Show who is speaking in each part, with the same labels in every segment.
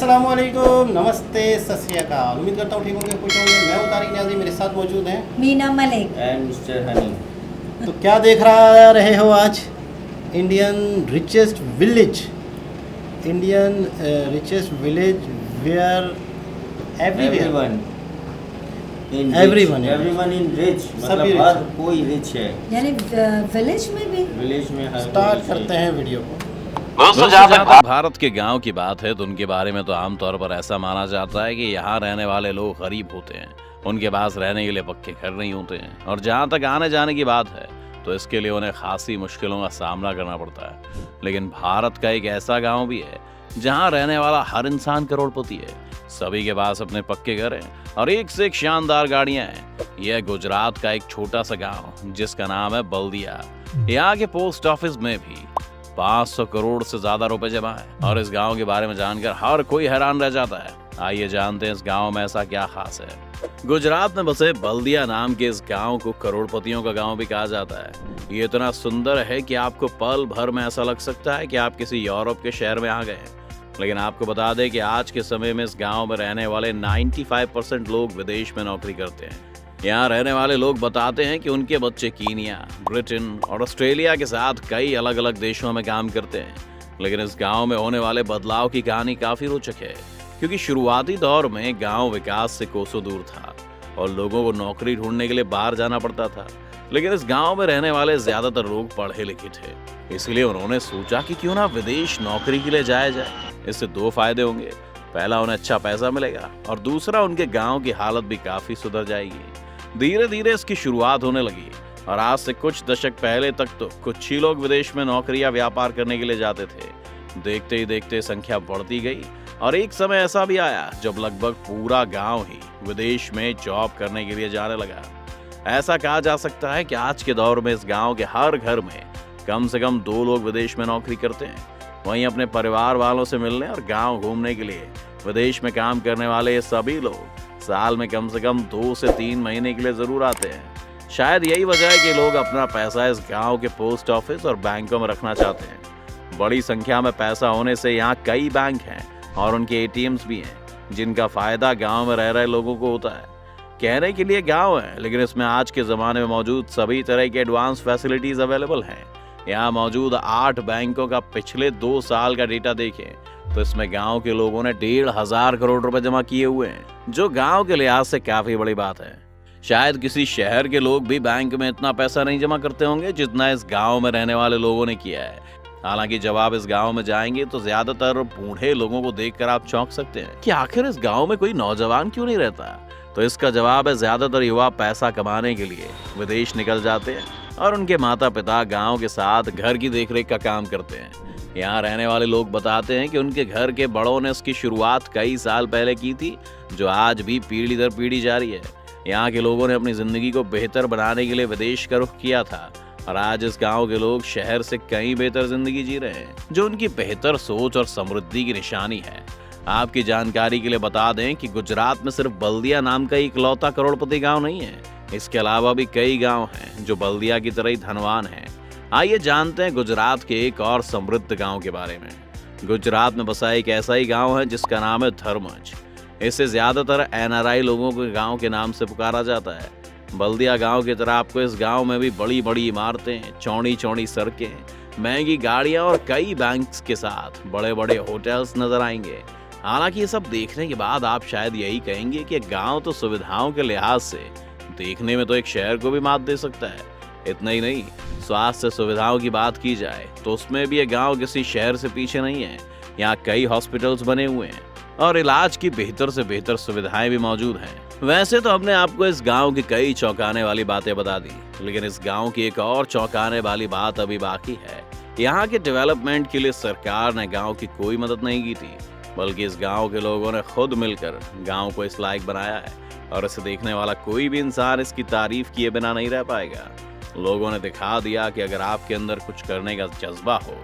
Speaker 1: अस्सलामुअलैकुम, नमस्ते, सत श्री अकाल। उम्मीद करता हूँ ठीक होंगे, खुश होंगे। मैं हूँ तारिक न्याज़ी, मेरे साथ मौजूद हैं
Speaker 2: मीना मलिक
Speaker 3: एंड मिस्टर हनी।
Speaker 1: तो क्या देख रहे हो आज? Indian richest village where
Speaker 3: everyone in rich,
Speaker 1: सभी
Speaker 3: मतलब हर
Speaker 1: rich।
Speaker 3: कोई रिच है।
Speaker 2: यानी विलेज में भी।
Speaker 3: विलेज में हर
Speaker 1: स्टार्ट
Speaker 3: कोई
Speaker 1: करते हैं वीडियो को।
Speaker 4: दोस्तों जहाँ तक भारत के गांव की बात है तो उनके बारे में तो आमतौर पर ऐसा माना जाता है कि यहाँ रहने वाले लोग गरीब होते हैं, उनके पास रहने के लिए पक्के घर नहीं होते हैं, और जहाँ तक आने जाने की बात है तो इसके लिए उन्हें खासी मुश्किलों का सामना करना पड़ता है। लेकिन भारत का एक ऐसा गांव भी है जहाँ रहने वाला हर इंसान करोड़पति है, सभी के पास अपने पक्के घर हैं और एक से एक शानदार गाड़ियां हैं। यह गुजरात का एक छोटा सा गांव जिसका नाम है बल्दिया। यहाँ के पोस्ट ऑफिस में भी 500 करोड़ से ज्यादा रुपए जमा है और इस गांव के बारे में जानकर हर कोई हैरान रह जाता है। आइए जानते हैं इस गांव में ऐसा क्या खास है। गुजरात में बसे बल्दिया नाम के इस गांव को करोड़पतियों का गांव भी कहा जाता है। ये इतना सुंदर है कि आपको पल भर में ऐसा लग सकता है कि आप किसी यूरोप के शहर में आ गए हैं। लेकिन आपको बता दें कि आज के समय में इस गांव में रहने वाले 95% लोग विदेश में नौकरी करते हैं। यहाँ रहने वाले लोग बताते हैं कि उनके बच्चे कीनिया, ब्रिटेन और ऑस्ट्रेलिया के साथ कई अलग अलग देशों में काम करते हैं। लेकिन इस गांव में होने वाले बदलाव की कहानी काफी रोचक है, क्योंकि शुरुआती दौर में गांव विकास से कोसों दूर था और लोगों को नौकरी ढूंढने के लिए बाहर जाना पड़ता था। लेकिन इस गांव में रहने वाले ज्यादातर लोग पढ़े लिखे थे, इसलिए उन्होंने सोचा कि क्यों ना विदेश नौकरी के लिए जाया जाए। इससे दो फायदे होंगे, पहला उन्हें अच्छा पैसा मिलेगा और दूसरा उनके गांव की हालत भी काफी सुधर जाएगी। धीरे धीरे इसकी शुरुआत होने लगी और आज से कुछ दशक पहले तक तो कुछ ही लोग विदेश में नौकरी या व्यापार करने के लिए जाते थे। देखते ही देखते संख्या बढ़ती गई और एक समय ऐसा भी आया जब लगभग पूरा गांव ही विदेश में जॉब करने के लिए जाने लगा। ऐसा कहा जा सकता है कि आज के दौर में इस गांव के हर घर में कम से कम 2 लोग विदेश में नौकरी करते हैं। वहीं अपने परिवार वालों से मिलने और गांव घूमने के लिए विदेश में काम करने वाले ये सभी लोग साल में कम से कम 2 से 3 महीने के लिए जरूर आते हैं। शायद यही वजह है कि लोग अपना पैसा इस गांव के पोस्ट ऑफिस और बैंकों में रखना चाहते हैं। बड़ी संख्या में पैसा होने से यहाँ कई बैंक हैं और उनके एटीएम्स भी हैं, जिनका फायदा गांव में रह रहे लोगों को होता है। कहने के लिए गांव है, लेकिन इसमें आज के जमाने में मौजूद सभी तरह के एडवांस फैसिलिटीज अवेलेबल हैं। यहाँ मौजूद 8 बैंकों का पिछले 2 साल का डेटा देखें तो इसमें गांव के लोगों ने 1,500 करोड़ रुपए जमा किए हुए हैं, जो गांव के लिहाज से काफी बड़ी बात है। शायद किसी शहर के लोग भी बैंक में इतना पैसा नहीं जमा करते होंगे जितना इस गांव में रहने वाले लोगों ने किया है। हालांकि जब आप इस गांव में जाएंगे तो ज्यादातर बूढ़े लोगों को देखकर आप चौंक सकते हैं कि आखिर इस गांव में कोई नौजवान क्यों नहीं रहता। तो इसका जवाब है, ज्यादातर युवा पैसा कमाने के लिए विदेश निकल जाते हैं और उनके माता पिता गांव के साथ घर की देखरेख का काम करते हैं। यहाँ रहने वाले लोग बताते हैं कि उनके घर के बड़ों ने इसकी शुरुआत कई साल पहले की थी, जो आज भी पीढ़ी दर पीढ़ी जारी है। यहाँ के लोगों ने अपनी जिंदगी को बेहतर बनाने के लिए विदेश का रुख किया था और आज इस गांव के लोग शहर से कहीं बेहतर जिंदगी जी रहे हैं, जो उनकी बेहतर सोच और समृद्धि की निशानी है। आपकी जानकारी के लिए बता दें कि गुजरात में सिर्फ बल्दिया नाम का इकलौता करोड़पति गांव नहीं है। इसके अलावा भी कई गांव हैं जो बल्दिया की तरह ही धनवान हैं। आइए जानते हैं गुजरात के एक और समृद्ध गांव के बारे में। गुजरात में बसा एक ऐसा ही गांव है जिसका नाम है धर्मज। इसे ज्यादातर NRI लोगों के गांव के नाम से पुकारा जाता है। बल्दिया गांव की तरह आपको इस गांव में भी बड़ी बड़ी इमारतें, चौड़ी चौड़ी सड़कें, महंगी गाड़ियां और कई बैंक्स के साथ बड़े बड़े होटल्स नजर आएंगे। हालांकि ये सब देखने के बाद आप शायद यही कहेंगे कि गांव तो सुविधाओं के लिहाज से देखने में तो एक शहर को भी मात दे सकता है। इतना ही नहीं, स्वास्थ्य सुविधाओं की बात की जाए तो उसमें भी ये गांव किसी शहर से पीछे नहीं है। यहाँ कई हॉस्पिटल्स बने हुए हैं और इलाज की बेहतर से बेहतर सुविधाएं भी मौजूद हैं। वैसे तो हमने आपको इस गांव की कई चौंकाने वाली बातें बता दी, लेकिन इस गांव की एक और चौंकाने वाली बात अभी बाकी है। यहाँ के डेवलपमेंट के लिए सरकार ने गांव की कोई मदद नहीं की थी, बल्कि इस गांव के लोगों ने खुद मिलकर गांव को इस लायक बनाया है और इसे देखने वाला कोई भी इंसान इसकी तारीफ किए बिना नहीं रह पाएगा। लोगों ने दिखा दिया कि अगर आपके अंदर कुछ करने का जज्बा हो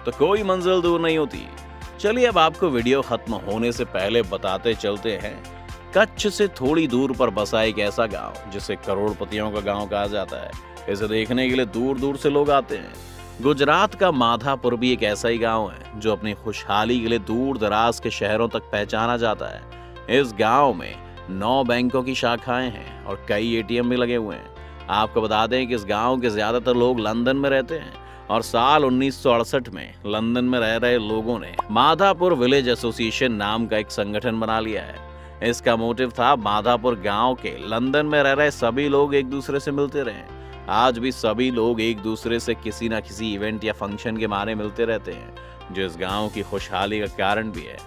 Speaker 4: तो कोई मंजिल दूर नहीं होती। चलिए अब आपको वीडियो खत्म होने से पहले बताते चलते हैं, कच्छ से थोड़ी दूर पर बसा एक ऐसा गांव जिसे करोड़पतियों का गांव कहा जाता है। इसे देखने के लिए दूर दूर से लोग आते हैं। गुजरात का माधापुर भी एक ऐसा ही गांव है जो अपनी खुशहाली के लिए दूर दराज के शहरों तक पहचाना जाता है। इस गांव में 9 बैंकों की शाखाएं हैं और कई एटीएम भी लगे हुए हैं। आपको बता दें कि इस गांव के ज्यादातर लोग लंदन में रहते हैं और साल 1968 में लंदन में रह रहे लोगों ने माधापुर विलेज एसोसिएशन नाम का एक संगठन बना लिया है। इसका मोटिव था माधापुर गांव के लंदन में रह रहे सभी लोग एक दूसरे से मिलते रहें। आज भी सभी लोग एक दूसरे से किसी न किसी इवेंट या फंक्शन के मारे मिलते रहते हैं, जो इस गांव की खुशहाली का कारण भी है।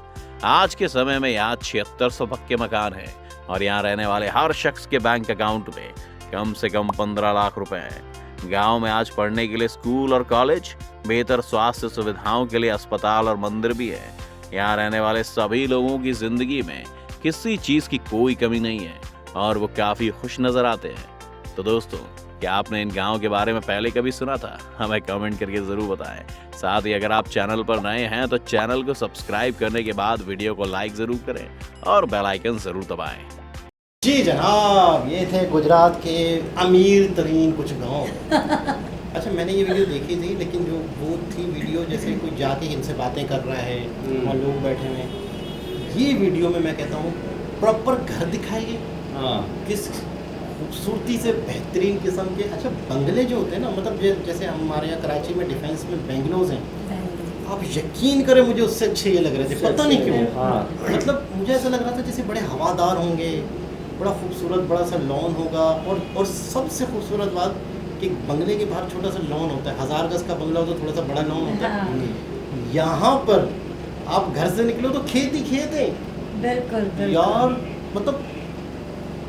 Speaker 4: आज के समय में यहाँ 7600 पक्के मकान हैं और यहाँ रहने वाले हर शख्स के बैंक अकाउंट में कम से कम 15 लाख रुपए हैं। गांव में आज पढ़ने के लिए स्कूल और कॉलेज, बेहतर स्वास्थ्य सुविधाओं के लिए अस्पताल और मंदिर भी है। यहाँ रहने वाले सभी लोगों की जिंदगी में किसी चीज की कोई कमी नहीं है और वो काफी खुश नजर आते हैं। तो दोस्तों, क्या आपने इन गांव के बारे में पहले कभी सुना था? हमें कमेंट करके जरूर बताएं। साथ ही अगर आप चैनल पर नए हैं तो चैनल को सब्सक्राइब करने के बाद वीडियो को लाइक जरूर करें और बेल आइकन जरूर दबाएं।
Speaker 1: जी जनाब, ये थे गुजरात के अमीर तरीन कुछ गांव। अच्छा, मैंने ये वीडियो देखी थी, लेकिन जो वो थी वीडियो जैसे कोई जाके इनसे बातें कर रहा है और लोग बैठे हुए हैं। ये वीडियो में मैं कहता हूँ प्रॉपर घर दिखाए गए, किस खूबसूरती से बेहतरीन किस्म के। अच्छा, बंगले जो होते हैं ना, मतलब जैसे हमारे यहाँ कराची में डिफेंस में बेंगलोज हैं, आप यकीन करें मुझे उससे अच्छे ये लग रहे थे, पता नहीं क्यों। मतलब मुझे ऐसा लग रहा था जैसे बड़े हवादार होंगे, बड़ा खूबसूरत बड़ा सा लॉन होगा। और सबसे खूबसूरत बात कि बंगले के बाहर छोटा सा लॉन होता है। 1000 गज का बंगला हो तो थोड़ा सा बड़ा लॉन होता है। यहाँ पर आप घर से निकलो तो खेत ही खेत है।
Speaker 2: बिल्कुल
Speaker 1: यार, मतलब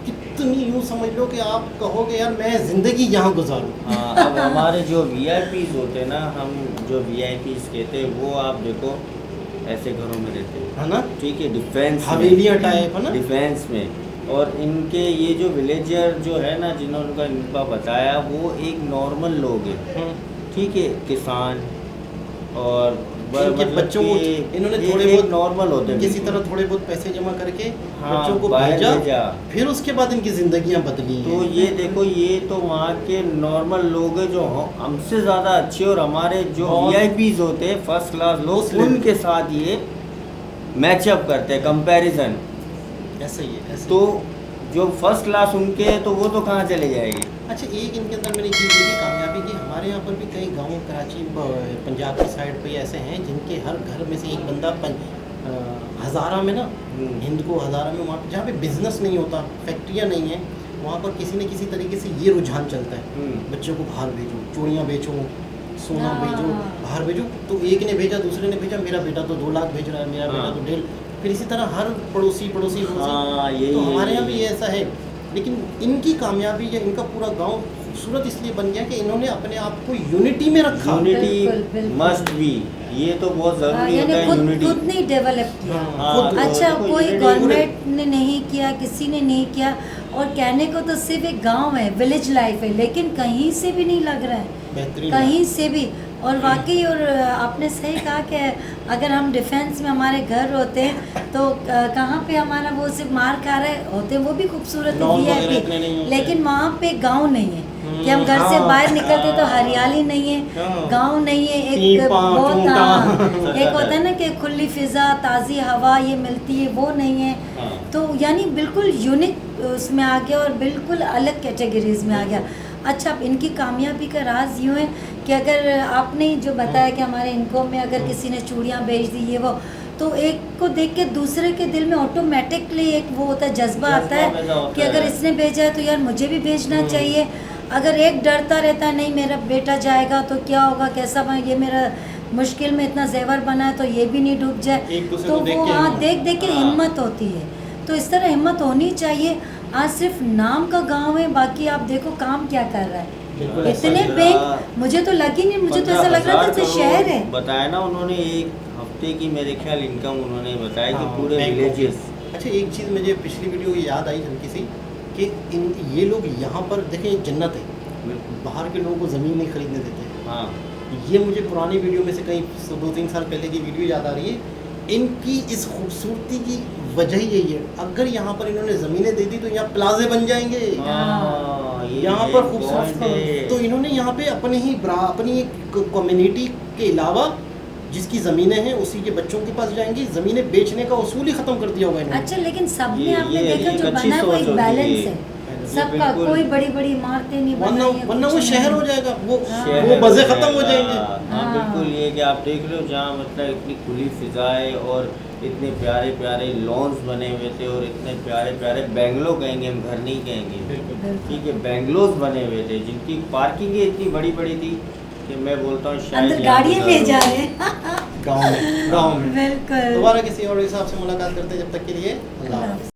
Speaker 1: कितनी यूँ समझ लो कि आप कहोगे यार मैं ज़िंदगी यहाँ गुजारूँ।
Speaker 3: अब हमारे जो VIPs होते हैं ना, हम जो VIPs कहते हैं, वो आप देखो ऐसे घरों में रहते हैं,
Speaker 1: है ना?
Speaker 3: ठीक है, डिफेंस
Speaker 1: हवेलियाँ टाइप, है ना?
Speaker 3: डिफेंस में। और इनके ये जो विलेजर जो है ना, जिन्होंने इनका बताया, वो एक नॉर्मल लोग हैं, ठीक है, किसान और
Speaker 1: इनके बच्चों को इन्होंने थोड़े बहुत
Speaker 3: नॉर्मल होते हैं,
Speaker 1: किसी तरह थोड़े बहुत पैसे जमा करके
Speaker 3: हाँ,
Speaker 1: बच्चों को भेजा, फिर उसके बाद इनकी जिंदगियां बदली।
Speaker 3: तो ये देखो, ये तो वहाँ के नॉर्मल लोग हैं जो हमसे ज़्यादा अच्छे, और हमारे जो VIPs होते हैं फर्स्ट क्लास लोग, उनके साथ ये मैचअप करते हैं, कंपैरिजन
Speaker 1: ऐसा ही है।
Speaker 3: तो जो फर्स्ट क्लास उनके हैं तो वो तो कहाँ चले जाएंगे।
Speaker 1: अच्छा, एक इनके अंदर मैंने चीज़ देखी कामयाबी की, हमारे यहाँ पर भी कई गाँव कराची पंजाब की साइड पे ऐसे हैं जिनके हर घर में से एक बंदा हज़ारा में ना, हिंद को हज़ारा में, वहाँ जहाँ पे बिजनेस नहीं होता, फैक्ट्रियाँ नहीं हैं, वहाँ पर किसी न किसी तरीके से ये रुझान चलता है, बच्चों को बाहर भेजो, चूड़ियाँ बेचो, सोना भेजो, बाहर भेजो। तो एक ने भेजा, दूसरे ने भेजा, मेरा बेटा तो 2 लाख भेज रहा है, मेरा बेटा तो 1.5, फिर इसी तरह हर पड़ोसी तो हमारे यहाँ भी ऐसा है। लेकिन इनकी कामयाबी या इनका पूरा गांव खूबसूरत इसलिए बन गया कि इन्होंने अपने आप को यूनिटी में रखा।
Speaker 3: यूनिटी मस्ट बी, ये तो बहुत जरूरी होता है, यूनिटी।
Speaker 2: खुद नहीं डेवलप किया। अच्छा,
Speaker 3: तो
Speaker 2: कोई गवर्नमेंट ने नहीं किया, किसी ने नहीं किया, और कहने को तो सिर्फ एक गांव है, विलेज लाइफ है, लेकिन कहीं से भी नहीं लग रहा है, कहीं से भी। और वाकई, और आपने सही कहा कि अगर हम डिफेंस में हमारे घर होते हैं तो कहाँ पे हमारा वो सिर्फ मार खा रहे होते हैं, वो भी खूबसूरत VIP, लेकिन वहाँ पे गांव नहीं है कि हम घर से बाहर निकलते तो हरियाली नहीं है, गांव नहीं है, एक बहुत एक होता है ना कि खुली फिजा, ताज़ी हवा ये मिलती है, वो नहीं है। तो यानी बिल्कुल यूनिक उसमें आ गया और बिल्कुल अलग कैटेगरीज में आ गया। अच्छा, अब इनकी कामयाबी का राज यूँ है कि अगर आपने जो बताया कि हमारे इनकम में अगर किसी ने चूड़ियाँ बेच दी, ये वो, तो एक को देख के दूसरे के दिल में ऑटोमेटिकली एक वो होता है, जज्बा आता है कि अगर इसने भेजा है तो यार मुझे भी भेजना चाहिए। अगर एक डरता रहता है, नहीं मेरा बेटा जाएगा तो क्या होगा, कैसा बना, ये मेरा मुश्किल में इतना जेवर बना है तो ये भी नहीं डूब जाए, तो वो वहाँ देख देख के हिम्मत होती है। तो इस तरह हिम्मत होनी चाहिए। आज सिर्फ नाम का गांव है, बाकी आप देखो काम क्या कर रहा है। इतने बैंक मुझे तो लगी नहीं, मुझे तो ऐसा लग रहा था जैसे शहर है।
Speaker 3: बताया ना उन्होंने, एक हफ्ते की मेरे ख्याल इनकम उन्होंने बताया कि पूरे विलेजेस।
Speaker 1: अच्छा, एक चीज़ मुझे पिछली वीडियो याद आई हल्की सी कि ये लोग यहाँ पर देखें, जन्नत है, बाहर के लोगों को ज़मीन नहीं खरीदने देते।
Speaker 3: हाँ,
Speaker 1: ये मुझे पुरानी वीडियो में से कहीं 2-3 साल पहले की वीडियो याद आ रही है। इनकी इस खूबसूरती की वजह ही यही है, अगर यहाँ पर इन्होंने ज़मीनें दे दी तो यहाँ प्लाजे बन जाएंगे, यहाँ पर खूबसूरत। तो इन्होंने यहाँ पे अपनी कम्युनिटी के अलावा जिसकी ज़मीनें हैं उसी के बच्चों के पास जाएंगी, ज़मीनें बेचने का उसूल ही ख़त्म कर दिया होगा इन्होंने।
Speaker 2: अच्छा, लेकिन सबने
Speaker 3: ये-
Speaker 2: आपने
Speaker 3: ये
Speaker 2: देखा
Speaker 3: एक
Speaker 2: जो
Speaker 3: अच्छी
Speaker 2: बना है वो
Speaker 3: सोच
Speaker 2: एक
Speaker 3: होती
Speaker 2: बैलेंस
Speaker 3: है।
Speaker 2: है सबका,
Speaker 3: बिल्कुल।
Speaker 2: कोई बड़ी बड़ी इमारतें नहीं
Speaker 1: वरना
Speaker 2: बनाई है,
Speaker 1: वरना
Speaker 2: कुछ
Speaker 1: वो
Speaker 2: नहीं
Speaker 1: शहर
Speaker 2: है।
Speaker 1: हो जाएगा, वो
Speaker 3: शहर
Speaker 1: मज़े
Speaker 3: हो
Speaker 1: ख़त्म हो
Speaker 3: जाएगा।
Speaker 1: जाएंगे।
Speaker 3: हाँ
Speaker 2: हाँ।
Speaker 3: बिल्कुल, ये कि आप देख लो जहाँ मतलब इतनी खुली फिजाएं और इतने प्यारे प्यारे लॉन्स बने हुए थे और इतने प्यारे प्यारे बेंगलो कहेंगे हम, घर नहीं कहेंगे,
Speaker 2: बिल्कुल।
Speaker 3: ठीक है, बेंगलोज बने हुए थे जिनकी पार्किंगें इतनी बड़ी बड़ी थी कि मैं बोलता हूँ शायद
Speaker 2: अंदर
Speaker 3: यहाँ
Speaker 2: गाड़ियाँ ले जा रहे हैं।
Speaker 1: गाँव में
Speaker 2: बिल्कुल।
Speaker 1: दोबारा किसी और हिसाब से मुलाकात करते हैं, जब तक के लिए अल्लाह हाफ़िज़।